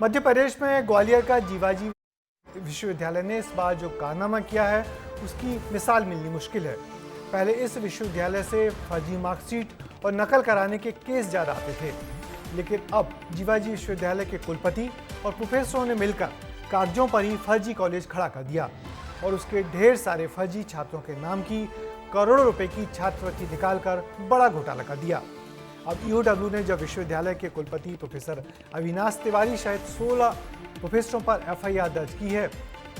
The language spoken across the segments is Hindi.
मध्य प्रदेश में ग्वालियर का जीवाजी विश्वविद्यालय ने इस बार जो कारनामा किया है उसकी मिसाल मिलनी मुश्किल है। पहले इस विश्वविद्यालय से फर्जी मार्कशीट और नकल कराने के केस ज्यादा आते थे, लेकिन अब जीवाजी विश्वविद्यालय के कुलपति और प्रोफेसरों ने मिलकर कागजों पर ही फर्जी कॉलेज खड़ा कर दिया और उसके ढेर सारे फर्जी छात्रों के नाम की करोड़ों रुपए की छात्रवृत्ति निकालकर बड़ा घोटाला कर दिया। अब ईओडब्ल्यू ने जब विश्वविद्यालय के कुलपति प्रोफेसर अविनाश तिवारी सहित 16 प्रोफेसरों पर एफआईआर दर्ज की है।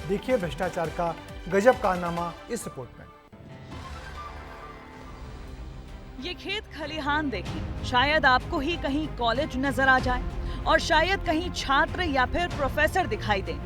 देखिए भ्रष्टाचार का गजब कारनामा इस रिपोर्ट में। ये खेत खलिहान देखिए, शायद आपको ही कहीं कॉलेज नजर आ जाए और शायद कहीं छात्र या फिर प्रोफेसर दिखाई दें,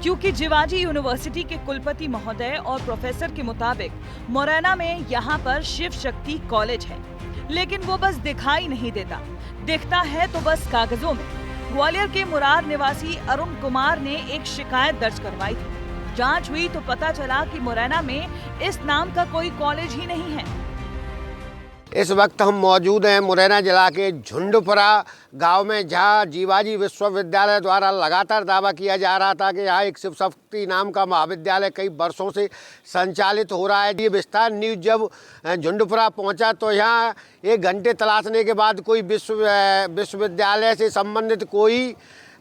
क्योंकि जीवाजी यूनिवर्सिटी के कुलपति महोदय और प्रोफेसर के मुताबिक मुरैना में यहाँ पर शिव शक्ति कॉलेज है, लेकिन वो बस दिखाई नहीं देता, दिखता है तो बस कागजों में। ग्वालियर के मुरार निवासी अरुण कुमार ने एक शिकायत दर्ज करवाई थी। जांच हुई तो पता चला कि मुरैना में इस नाम का कोई कॉलेज ही नहीं है। इस वक्त हम मौजूद हैं मुरैना जिला के झुंडपुरा गांव में, जहां जीवाजी विश्वविद्यालय द्वारा लगातार दावा किया जा रहा था कि यहाँ एक शिव शक्ति नाम का महाविद्यालय कई वर्षों से संचालित हो रहा है। ये विस्तार न्यूज जब झुंडपुरा पहुंचा तो यहाँ 1 घंटे तलाशने के बाद कोई विश्वविद्यालय से संबंधित कोई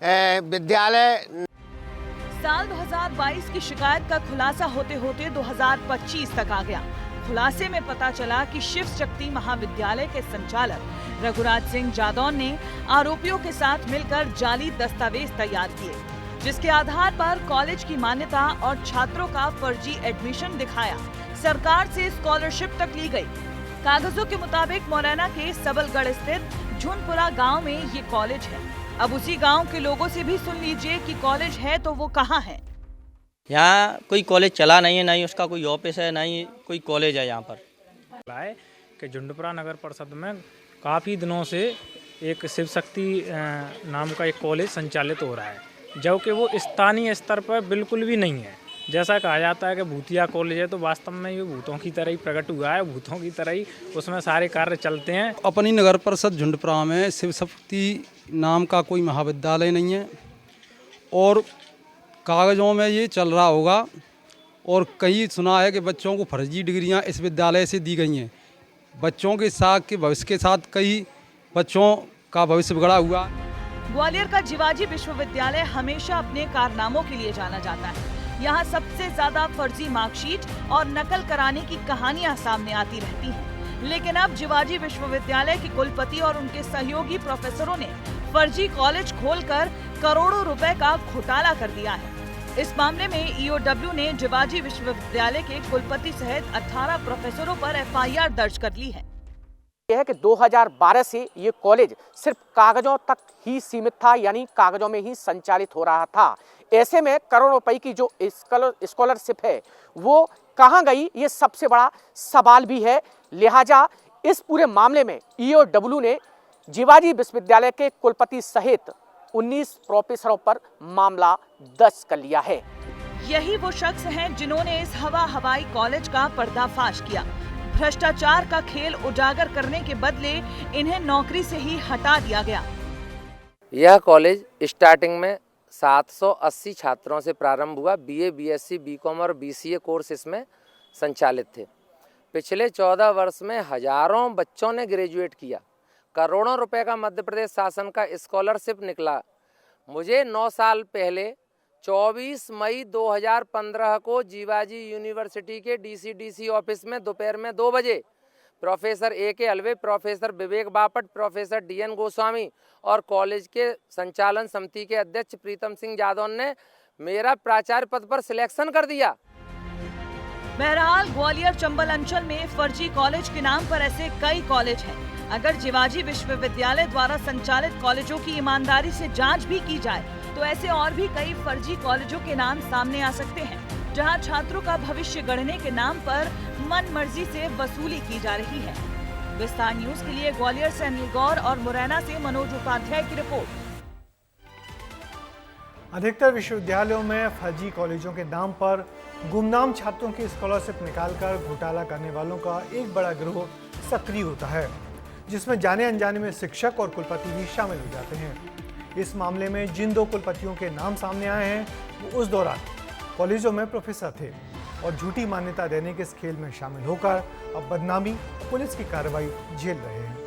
विद्यालय। साल 2022 की शिकायत का खुलासा होते होते 2025 तक आ गया। खुलासे में पता चला कि शिव शक्ति महाविद्यालय के संचालक रघुराज सिंह जादौन ने आरोपियों के साथ मिलकर जाली दस्तावेज तैयार किए, जिसके आधार पर कॉलेज की मान्यता और छात्रों का फर्जी एडमिशन दिखाया। सरकार से स्कॉलरशिप तक ली गई। कागजों के मुताबिक मुरैना के सबलगढ़ स्थित झुंडपुरा गांव में ये कॉलेज है। अब उसी गांव के लोगों से भी सुन लीजिए कि कॉलेज है तो वो कहाँ है। यहाँ कोई कॉलेज चला नहीं है, ना ही उसका कोई ऑफिस है, ना ही कोई कॉलेज है यहाँ पर। कि झुंडपुरा नगर परिषद में काफ़ी दिनों से एक शिव शक्ति नाम का एक कॉलेज संचालित हो रहा है, जबकि वो स्थानीय स्तर पर बिल्कुल भी नहीं है। जैसा कहा जाता है कि भूतिया कॉलेज है, तो वास्तव में ये भूतों की तरह ही प्रकट हुआ है, भूतों की तरह ही उसमें सारे कार्य चलते हैं। अपनी नगर परिषद झुंडपुरा में शिव शक्ति नाम का कोई महाविद्यालय नहीं है और कागजों में ये चल रहा होगा, और कहीं सुना है कि बच्चों को फर्जी डिग्रियां इस विद्यालय से दी गई हैं। बच्चों के साथ के भविष्य के साथ कई बच्चों का भविष्य बिगड़ा हुआ। ग्वालियर का जीवाजी विश्वविद्यालय हमेशा अपने कारनामों के लिए जाना जाता है। यहाँ सबसे ज्यादा फर्जी मार्कशीट और नकल कराने की कहानियां सामने आती रहती हैं। लेकिन अब जीवाजी विश्वविद्यालय के कुलपति और उनके सहयोगी प्रोफेसरों ने फर्जी कॉलेज खोलकर करोड़ों रुपए का घोटाला कर दिया है। इस मामले में ईओडब्ल्यू ने जीवाजी विश्वविद्यालय के कुलपति सहित 18 प्रोफेसरों पर एफआईआर दर्ज कर ली है। यह है कि 2012 से ये कॉलेज सिर्फ कागजों तक ही सीमित था, यानी कागजों में ही संचालित हो रहा था। ऐसे में करोड़ों रुपए की जो स्कॉलरशिप है वो कहां गई, ये सबसे बड़ा सवाल भी है। लिहाजा इस पूरे मामले में ईओडब्ल्यू ने जीवाजी विश्वविद्यालय के कुलपति सहित 19 प्रोफेसरों पर मामला दर्ज कर लिया है। यही वो शख्स हैं जिन्होंने इस हवाई कॉलेज का पर्दाफाश किया। भ्रष्टाचार का खेल उजागर करने के बदले इन्हें नौकरी से ही हटा दिया गया। यह कॉलेज स्टार्टिंग में 780 छात्रों से प्रारंभ हुआ। बीए, बीएससी, बीकॉम और बीसीए कोर्स इसमें संचालित थे। पिछले 14 वर्ष में हजारों बच्चों ने ग्रेजुएट किया। करोड़ों रुपए का मध्य प्रदेश शासन का स्कॉलरशिप निकला। मुझे 9 साल पहले 24 मई 2015 को जीवाजी यूनिवर्सिटी के डीसी ऑफिस में दोपहर में 2 बजे प्रोफेसर A.K. हलवे, प्रोफेसर विवेक बापट, प्रोफेसर D.N. गोस्वामी और कॉलेज के संचालन समिति के अध्यक्ष प्रीतम सिंह जादौन ने मेरा प्राचार्य पद पर सिलेक्शन कर दिया। बहरहाल ग्वालियर चंबल अंचल में फर्जी कॉलेज के नाम पर ऐसे कई कॉलेज हैं। अगर जीवाजी विश्वविद्यालय द्वारा संचालित कॉलेजों की ईमानदारी से जांच भी की जाए तो ऐसे और भी कई फर्जी कॉलेजों के नाम सामने आ सकते हैं, जहां छात्रों का भविष्य गढ़ने के नाम पर मन मर्जी से वसूली की जा रही है। विस्तार न्यूज के लिए ग्वालियर से अनिल गौर और मुरैना से मनोज उपाध्याय की रिपोर्ट। अधिकतर विश्वविद्यालयों में फर्जी कॉलेजों के नाम पर गुमनाम छात्रों की स्कॉलरशिप निकालकर घोटाला करने वालों का एक बड़ा गिरोह सक्रिय होता है, जिसमें जाने अनजाने में शिक्षक और कुलपति भी शामिल हो जाते हैं। इस मामले में जिन 2 कुलपतियों के नाम सामने आए हैं वो उस दौरान कॉलेजों में प्रोफेसर थे और झूठी मान्यता देने के इस खेल में शामिल होकर अब बदनामी और पुलिस की कार्रवाई झेल रहे हैं।